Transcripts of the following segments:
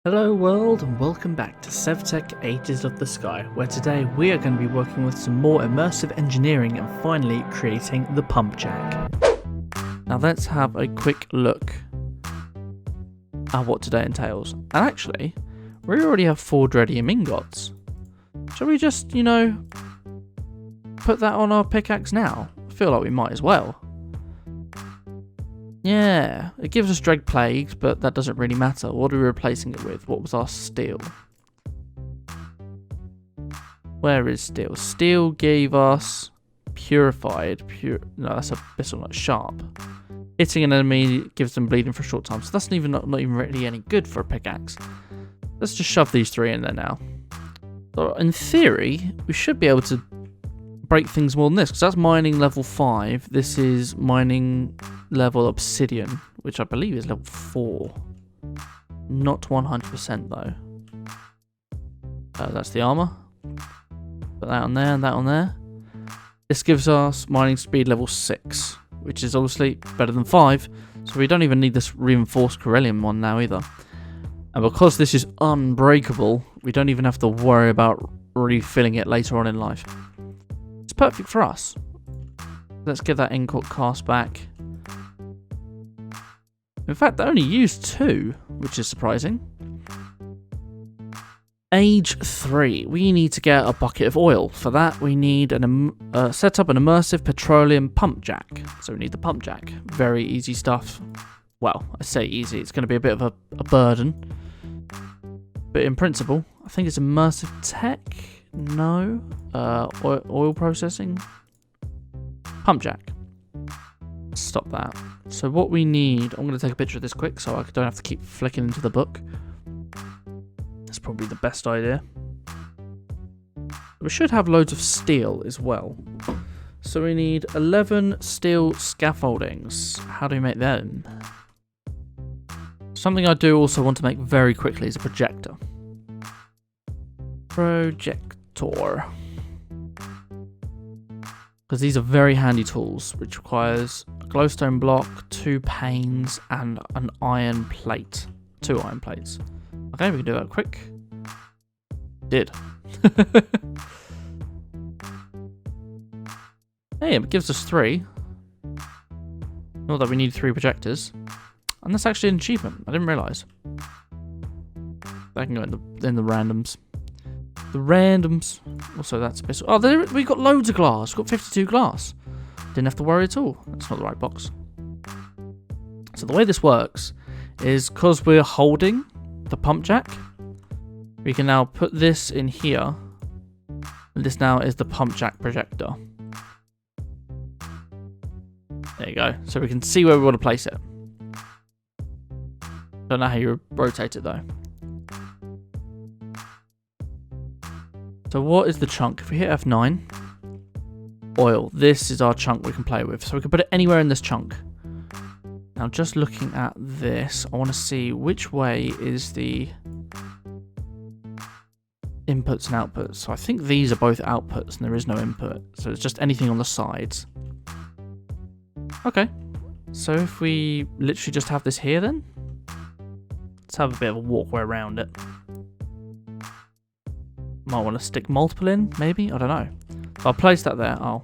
Hello world and welcome back to SevTech Ages of the Sky, where today we are going to be working with some more immersive engineering and finally creating the Pumpjack. Now let's have a quick look at what today entails. And actually, we already have 4 Dreadium ingots. Shall we just, put that on our pickaxe now? I feel like we might as well. Yeah, it gives us Dread Plagues, but that doesn't really matter. What are we replacing it with? What was our steel? Where is steel? Steel gave us purified. No, that's abyssal, not sharp. Hitting an enemy gives them bleeding for a short time, so that's not even really any good for a pickaxe. Let's just shove these 3 in there now. So in theory, we should be able to break things more than this, because that's mining level 5. This is mining level obsidian, which I believe is level 4. Not 100% though. That's the armor. Put that on there and that on there. This gives us mining speed level 6, which is obviously better than 5, so we don't even need this reinforced Corellium one now either. And because this is unbreakable, we don't even have to worry about refilling it later on in life. It's perfect for us. Let's get that ingot cast back. In fact, they only used 2, which is surprising. Age 3. We need to get a bucket of oil. For that, we need set up an immersive petroleum pumpjack. So we need the pumpjack. Very easy stuff. Well, I say easy. It's going to be a bit of a burden. But in principle, I think it's immersive tech. No. Oil processing. Pumpjack. Stop that. So what we need, I'm going to take a picture of this quick so I don't have to keep flicking into the book. That's probably the best idea. We should have loads of steel as well. So we need 11 steel scaffoldings. How do we make them? Something I do also want to make very quickly is a projector. Projector. Because these are very handy tools, which requires a glowstone block, 2 panes, and an iron plate. 2 iron plates. Okay, we can do that quick. Did. Hey, it gives us 3. Not that we need 3 projectors. And that's actually an achievement. I didn't realise. That can go in the randoms. The randoms. Also, that's a bit. Oh, we got loads of glass. We've got 52 glass. Didn't have to worry at all. That's not the right box. So the way this works is because we're holding the pumpjack, we can now put this in here. And this now is the pumpjack projector. There you go. So we can see where we want to place it. Don't know how you rotate it though. So what is the chunk? If we hit F9, oil. This is our chunk we can play with. So we can put it anywhere in this chunk. Now just looking at this, I want to see which way is the inputs and outputs. So I think these are both outputs and there is no input. So it's just anything on the sides. Okay. So if we literally just have this here then. Let's have a bit of a walkway around it. Might want to stick multiple in, maybe? I don't know. So I'll place that there. Oh.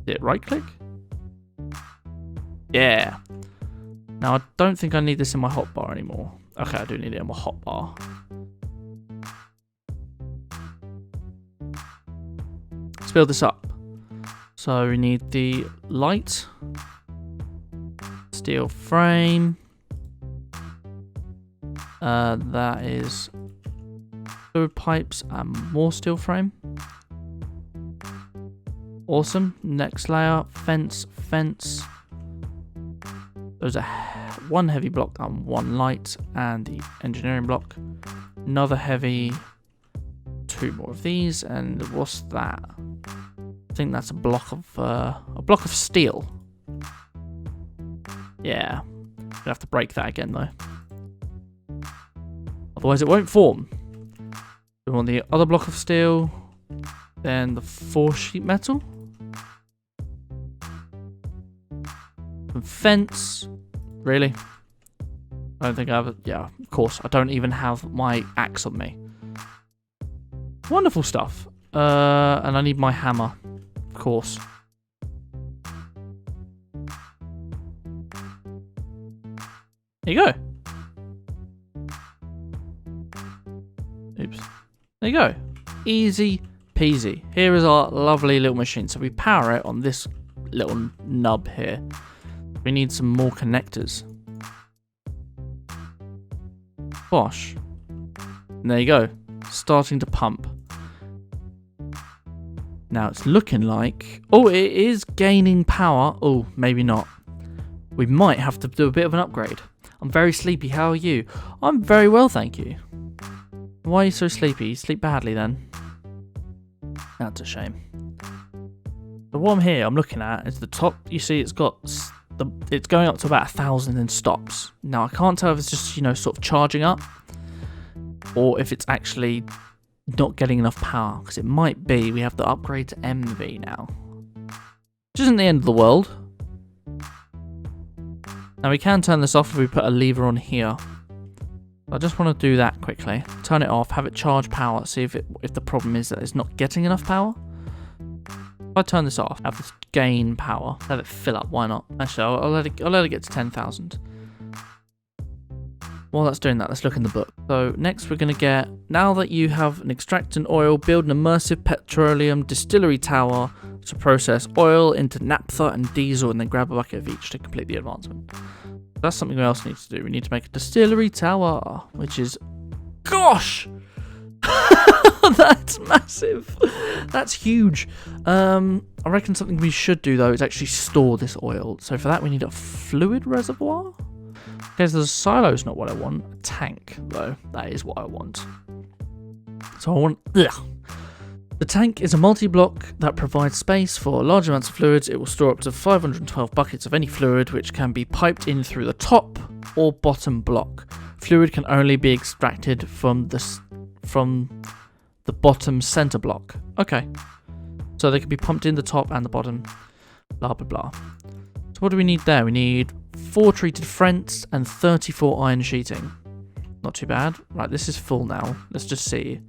Did it right click? Yeah. Now I don't think I need this in my hotbar anymore. Okay, I do need it in my hotbar. Let's build this up. So we need the light. Steel frame. That is fluid pipes and more steel frame. Awesome. Next layer, fence. There's 1 heavy block and 1 light, and the engineering block. Another heavy, 2 more of these, and what's that? I think that's a block of steel. Yeah, gonna have to break that again though. Otherwise it won't form. We want the other block of steel, then the 4 sheet metal. And fence. Really? I don't think I have... Yeah, of course. I don't even have my axe on me. Wonderful stuff. And I need my hammer. Of course. There you go. Oops. There you go. Easy peasy. Here is our lovely little machine. So we power it on this little nub here. We need some more connectors. Bosh. And there you go. Starting to pump. Now it's looking like... Oh, it is gaining power. Oh, maybe not. We might have to do a bit of an upgrade. I'm very sleepy. How are you? I'm very well, thank you. Why are you so sleepy? You sleep badly then? That's a shame. The one here I'm looking at is the top. You see it's got... It's going up to about 1,000 and stops. Now I can't tell if it's just, sort of charging up. Or if it's actually not getting enough power. Because it might be we have to upgrade to MV now. Which isn't the end of the world. Now we can turn this off if we put a lever on here. I just want to do that quickly. Turn it off, have it charge power, see if the problem is that it's not getting enough power. If I turn this off, have this gain power, have it fill up, why not? Actually, I'll let it get to 10,000. While that's doing that, let's look in the book. So next we're going to get, now that you have an extractant oil, build an immersive petroleum distillery tower to process oil into naphtha and diesel, and then grab a bucket of each to complete the advancement. That's something we also need to do. We need to make a distillery tower, which is... Gosh! That's massive. That's huge. I reckon something we should do, though, is actually store this oil. So for that, we need a fluid reservoir. Okay, so the silo's not what I want. A tank, though. That is what I want. So I want... Ugh. The tank is a multi-block that provides space for large amounts of fluids. It will store up to 512 buckets of any fluid, which can be piped in through the top or bottom block. Fluid can only be extracted from the bottom center block. Okay. So they can be pumped in the top and the bottom. Blah, blah, blah. So what do we need there? We need 4 treated fronts and 34 iron sheeting. Not too bad. Right, this is full now. Let's just see.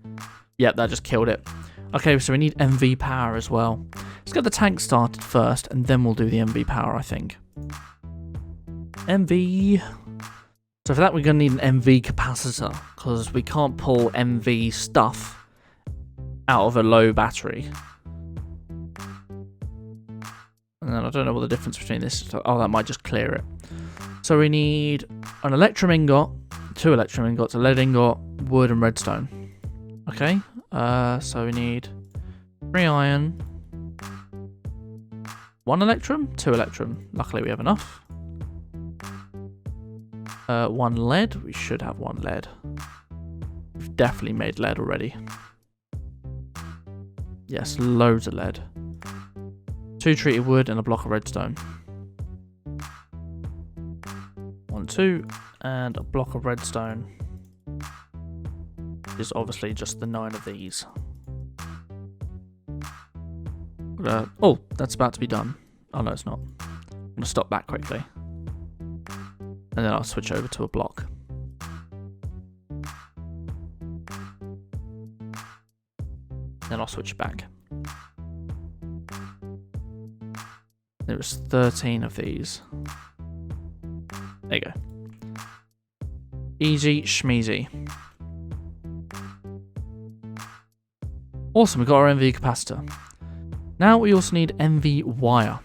Yep, that just killed it. Okay, so we need MV power as well. Let's get the tank started first, and then we'll do the MV power, I think. MV. So for that, we're going to need an MV capacitor, because we can't pull MV stuff out of a low battery. And then I don't know what the difference between this is. Oh, that might just clear it. So we need an electrum ingot, 2 electrum ingots, a lead ingot, wood, and redstone. Okay. So we need 3 iron, 1 electrum, 2 electrum. Luckily we have enough. 1 lead. We should have 1 lead. We've definitely made lead already. Yes, loads of lead. 2 treated wood and a block of redstone. 1, 2, and a block of redstone. Is obviously just the 9 of these. Oh, that's about to be done. Oh no, it's not. I'm going to stop that quickly. And then I'll switch over to a block. Then I'll switch back. There was 13 of these. There you go. Easy schmeezy. Awesome, we've got our MV capacitor. Now we also need MV wire,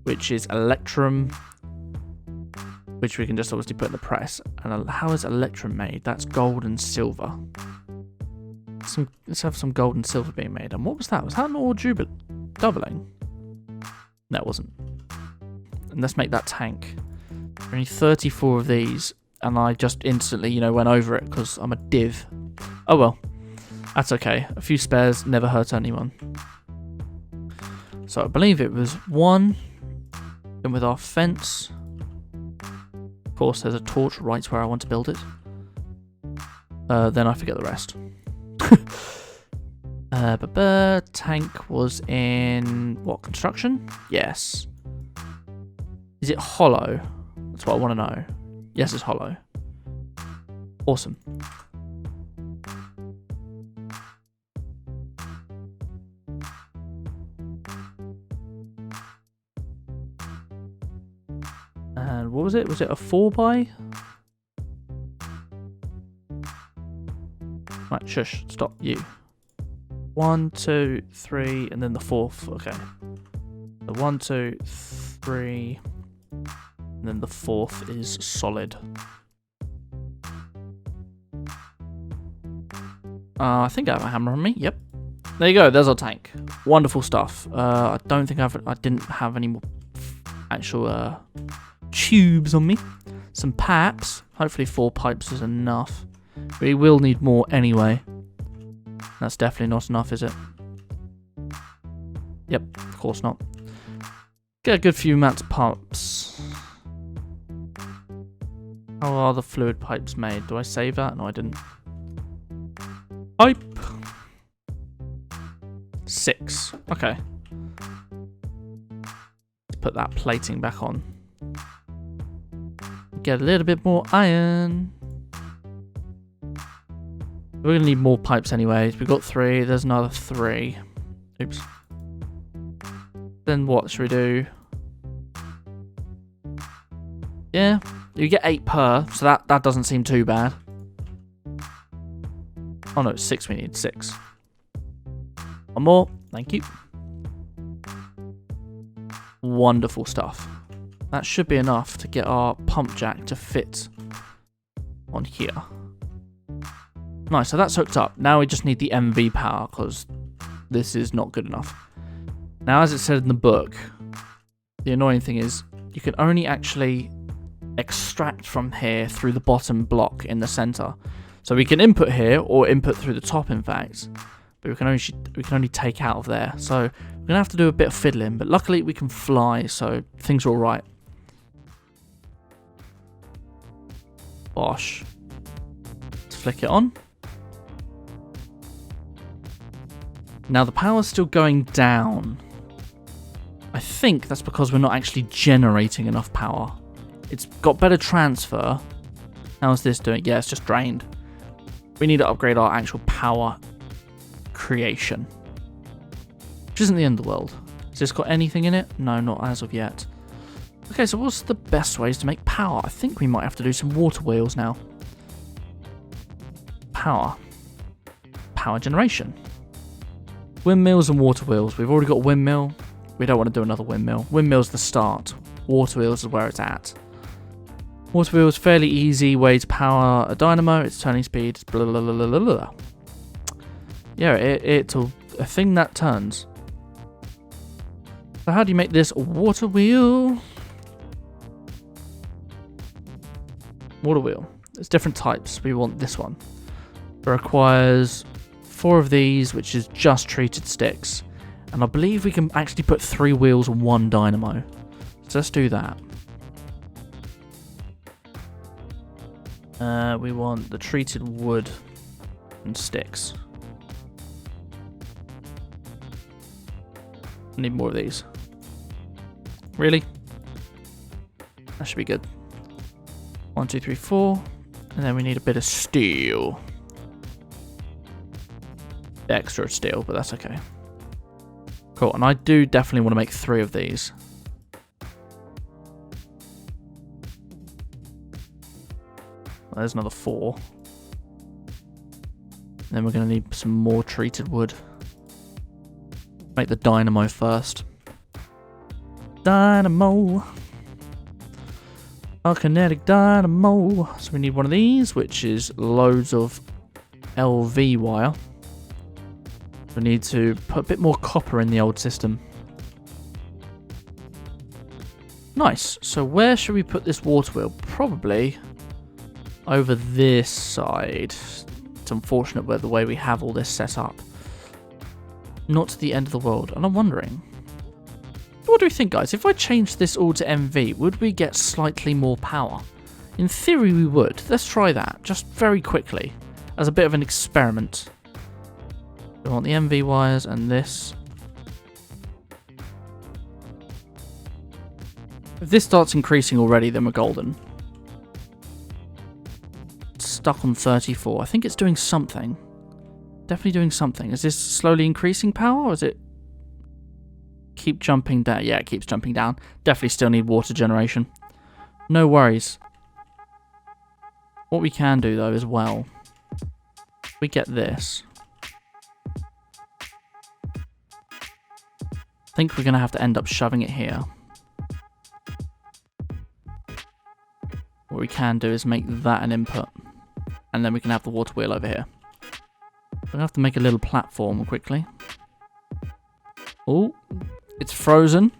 which is electrum, which we can just obviously put in the press. And how is electrum made? That's gold and silver. Let's have some gold and silver being made. And what was that? Was that an ore doubling? No, it wasn't. And let's make that tank. We need 34 of these, and I just instantly, went over it because I'm a div. Oh well. That's okay. A few spares never hurt anyone. So I believe it was 1. Then with our fence. Of course, there's a torch right where I want to build it. Then I forget the rest. Tank was in what, construction? Yes. Is it hollow? That's what I want to know. Yes, it's hollow. Awesome. And what was it? Was it a 4x? Right, shush, stop, you. 1, 2, 3, and then the 4th. Okay. So 1, 2, 3, and then the 4th is solid. I think I have a hammer on me. Yep. There you go. There's our tank. Wonderful stuff. I don't think I didn't have any more actual tubes on me. Some pipes. Hopefully 4 pipes is enough. We will need more anyway. That's definitely not enough, is it? Yep, of course not. Get a good few amounts of pumps. How are the fluid pipes made? Do I save that? No, I didn't. Pipe. 6. Okay. Let's put that plating back on. Get a little bit more iron. We're going to need more pipes anyways. We've got 3. There's another 3. Oops. Then what should we do? Yeah. You get 8 per, so that doesn't seem too bad. Oh no, 6 we need. 6. One more. Thank you. Wonderful stuff. That should be enough to get our pump jack to fit on here. Nice, so that's hooked up. Now we just need the MV power, because this is not good enough. Now, as it said in the book, the annoying thing is you can only actually extract from here through the bottom block in the center. So we can input here, or input through the top, in fact. But we can only take out of there. So we're going to have to do a bit of fiddling. But luckily we can fly, so things are alright. Bosh. Let's flick it on. Now the power's still going down. I think that's because we're not actually generating enough power. It's got better transfer. How's this doing? Yeah, it's just drained. We need to upgrade our actual power creation. Which isn't the end of the world. Has this got anything in it? No, not as of yet. Okay, so what's the best ways to make power? I think we might have to do some water wheels now. Power. Power generation. Windmills and water wheels. We've already got a windmill. We don't want to do another windmill. Windmill's the start. Water wheels is where it's at. Water wheels, fairly easy way to power a dynamo. Its turning speed. Blah, blah, blah, blah, blah. Yeah, it's a thing that turns. So how do you make this a water wheel? Water wheel. There's different types. We want this one. It requires 4 of these, which is just treated sticks. And I believe we can actually put 3 wheels on 1 dynamo. So let's do that. We want the treated wood and sticks. I need more of these. Really? That should be good. 1, 2, 3, 4. And then we need a bit of steel. Extra steel, but that's okay. Cool, and I do definitely want to make 3 of these. Well, there's another 4. And then we're going to need some more treated wood. Make the dynamo first. Dynamo. Our kinetic dynamo. So we need one of these, which is loads of LV wire. We need to put a bit more copper in the old system. Nice. So where should we put this water wheel? Probably over this side. It's unfortunate the way we have all this set up. Not to the end of the world. And I'm wondering, what do we think, guys? If I change this all to MV, would we get slightly more power? In theory, we would. Let's try that, just very quickly, as a bit of an experiment. We want the MV wires and this. If this starts increasing already, then we're golden. stuck on 34. I think it's doing something. Definitely doing something. Is this slowly increasing power, or is it keep jumping down? Yeah, it keeps jumping down. Definitely still need water generation. No worries. What we can do, though, as well, we get this. I think we're going to have to end up shoving it here. What we can do is make that an input, and then we can have the water wheel over here. We're going to have to make a little platform quickly. Oh, it's frozen.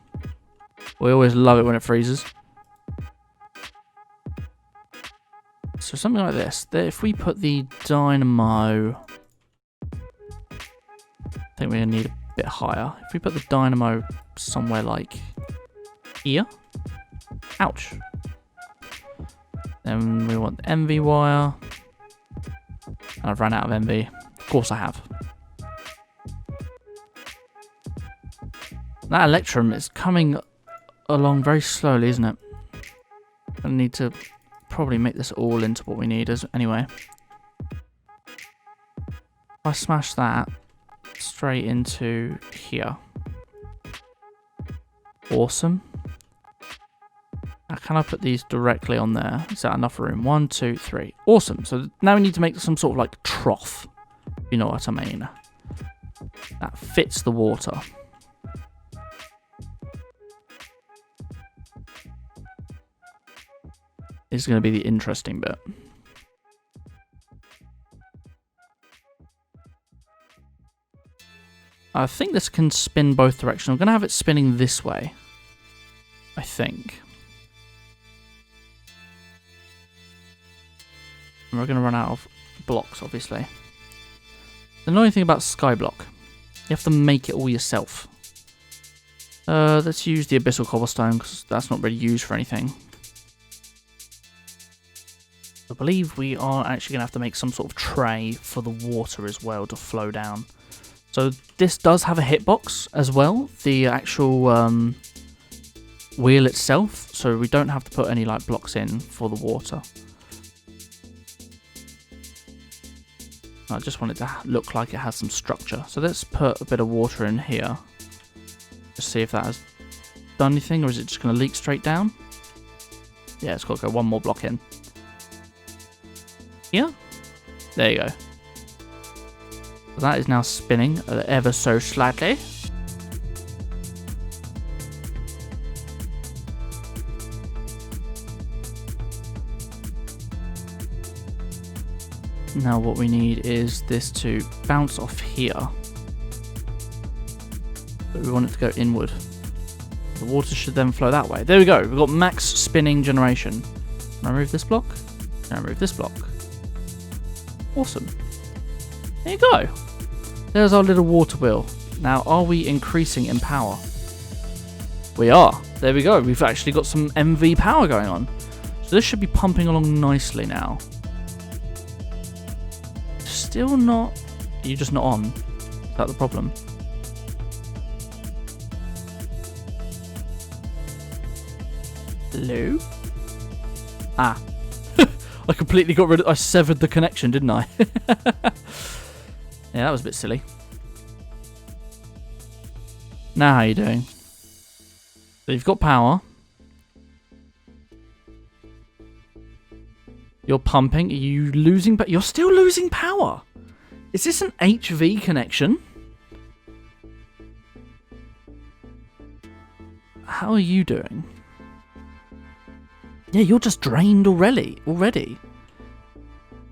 We always love it when it freezes. So something like this. If we put the dynamo... I think we're going to need a bit higher. If we put the dynamo somewhere like here. Ouch. Then we want MV wire. And I've run out of MV. Of course I have. That Electrum is coming along very slowly, isn't it? I need to probably make this all into what we need anyway. If I smash that straight into here. Awesome. Now can I put these directly on there? Is that enough room? 1, 2, 3. Awesome. So now we need to make some sort of like trough. You know what I mean. That fits the water. This is going to be the interesting bit. I think this can spin both directions. I'm going to have it spinning this way. I think. And we're going to run out of blocks, obviously. The annoying thing about Skyblock, you have to make it all yourself. Let's use the Abyssal Cobblestone, because that's not really used for anything. I believe we are actually going to have to make some sort of tray for the water as well to flow down. So this does have a hitbox as well, the actual wheel itself, so we don't have to put any like blocks in for the water. I just want it to look like it has some structure. So let's put a bit of water in here. Just see if that has done anything, or is it just going to leak straight down? Yeah, it's got to go one more block in. Here? There you go. So that is now spinning ever so slightly. Now what we need is this to bounce off here. But we want it to go inward. The water should then flow that way. There we go. We've got max spinning generation. Can I remove this block? Can I remove this block? Awesome. There you go. There's our little water wheel. Now, are we increasing in power? We are. There we go. We've actually got some MV power going on. So this should be pumping along nicely now. Still not... You're just not on. Is that the problem? Hello? Ah. I completely got rid of... I severed the connection, didn't I? Yeah, that was a bit silly. Now how are you doing? So you've got power. You're pumping. Are you losing... You're still losing power. Is this an HV connection? How are you doing? Yeah, you're just drained already.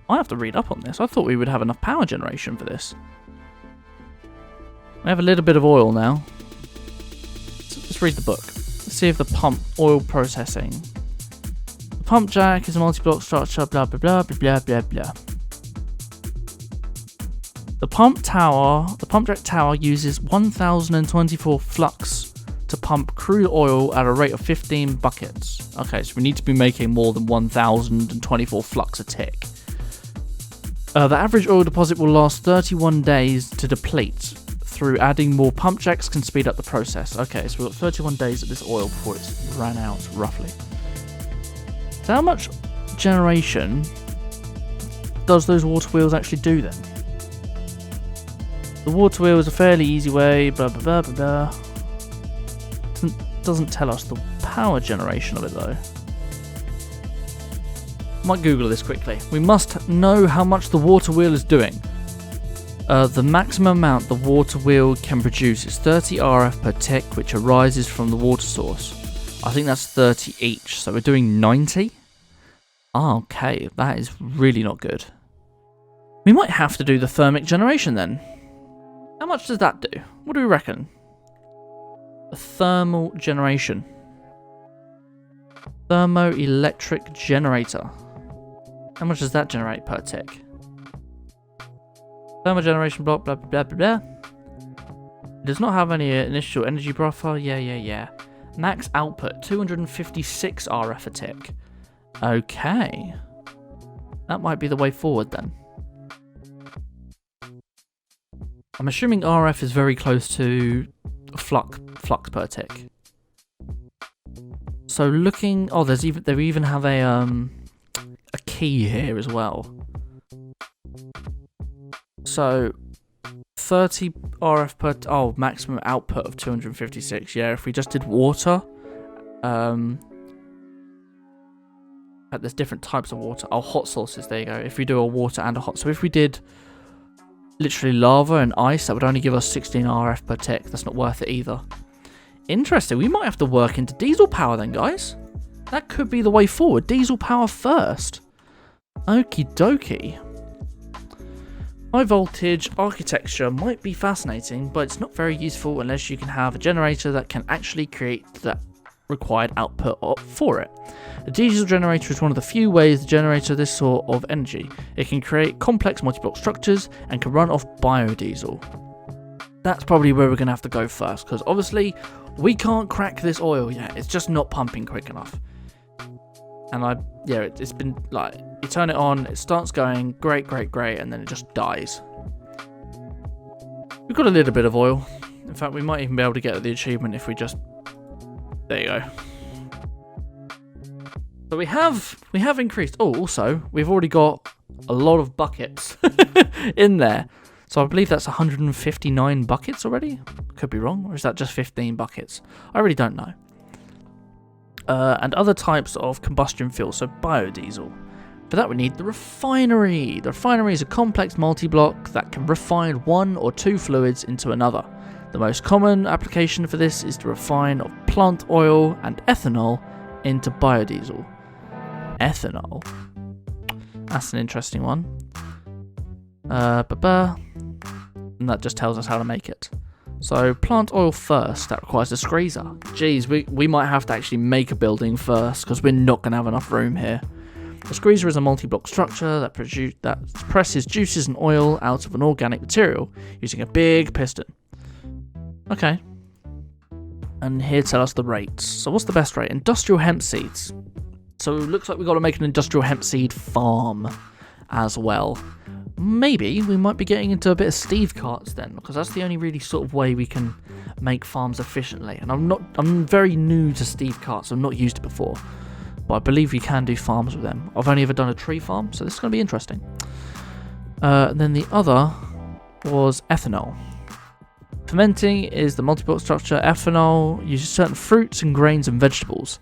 I have to read up on this. I thought we would have enough power generation for this. We have a little bit of oil now. Let's read the book. Let's see if the pump oil processing. The Pumpjack is a multi-block structure, blah, blah, blah, blah, blah, blah. The Pumpjack tower uses 1024 flux to pump crude oil at a rate of 15 buckets. Okay, so we need to be making more than 1024 flux a tick. The average oil deposit will last 31 days to deplete. Through adding more pumpjacks can speed up the process. Okay, so we've got 31 days of this oil before it's ran out, roughly. So how much generation does those water wheels actually do then? The water wheel is a fairly easy way, blah blah blah blah blah. Doesn't tell us the power generation of it though. Might Google this quickly. We must know how much the water wheel is doing. The maximum amount the water wheel can produce is 30 RF per tick, which arises from the water source. I think that's 30 each, so we're doing 90? Okay, that is really not good. We might have to do the thermic generation then. How much does that do? What do we reckon? The thermal generation. Thermoelectric generator. How much does that generate per tick? Thermal generation block, blah blah blah blah. It does not have any initial energy profile. Yeah. Max output 256 RF a tick. Okay. That might be the way forward then. I'm assuming RF is very close to flux per tick. So looking, oh, they even have a key here as well. So 30 RF per maximum output of 256. Yeah, if we just did water, there's different types of water. Oh, hot sources. There you go. If we do a water and a hot, so if we did literally lava and ice, that would only give us 16 RF per tick. That's not worth it either. Interesting. We might have to work into diesel power then, guys. That could be the way forward. Diesel power first. Okie dokie. High voltage architecture might be fascinating, but it's not very useful unless you can have a generator that can actually create that required output for it. A diesel generator is one of the few ways to generate this sort of energy. It can create complex multi-block structures and can run off biodiesel. That's probably where we're going to have to go first, because obviously we can't crack this oil yet. It's just not pumping quick enough. And it's been like, you turn it on, it starts going great, and then it just dies. We've got a little bit of oil. In fact, we might even be able to get the achievement if we just, there you go. So we have increased. Oh, also, we've already got a lot of buckets in there. So I believe that's 159 buckets already. Could be wrong, or is that just 15 buckets? I really don't know. And other types of combustion fuel, so biodiesel. For that we need the refinery. The refinery is a complex multi-block that can refine one or two fluids into another. The most common application for this is to refine of plant oil and ethanol into biodiesel. Ethanol? That's an interesting one. And that just tells us how to make it. So plant oil first, that requires a squeezer. Geez, we might have to actually make a building first because we're not going to have enough room here. A squeezer is a multi-block structure that presses juices and oil out of an organic material using a big piston. Okay. And here tell us the rates. So what's the best rate? Industrial hemp seeds. So it looks like we've got to make an industrial hemp seed farm as well. Maybe we might be getting into a bit of Steve carts then, because that's the only really sort of way we can make farms efficiently. And I'm very new to Steve carts. I've not used it before, but I believe you can do farms with them. I've only ever done a tree farm, so this is going to be interesting. Then the other was ethanol. Fermenting is the multi-block structure. Ethanol uses certain fruits and grains and vegetables.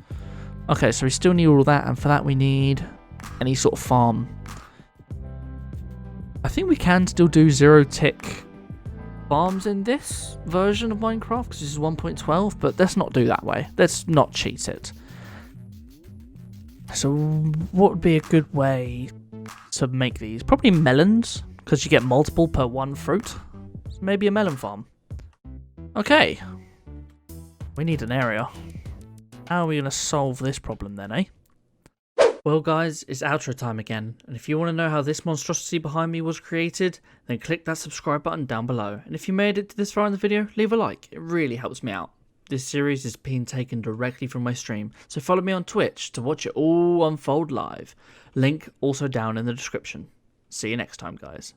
Okay, so we still need all of that, and for that we need any sort of farm. I think we can still do 0-tick farms in this version of Minecraft, because this is 1.12, but let's not do that way. Let's not cheat it. So what would be a good way to make these? Probably melons, because you get multiple per one fruit. So maybe a melon farm. Okay. We need an area. How are we going to solve this problem then, eh? Well guys, it's outro time again, and if you want to know how this monstrosity behind me was created, then click that subscribe button down below, and if you made it to this far in the video, leave a like, it really helps me out. This series is being taken directly from my stream, so follow me on Twitch to watch it all unfold live. Link also down in the description. See you next time guys.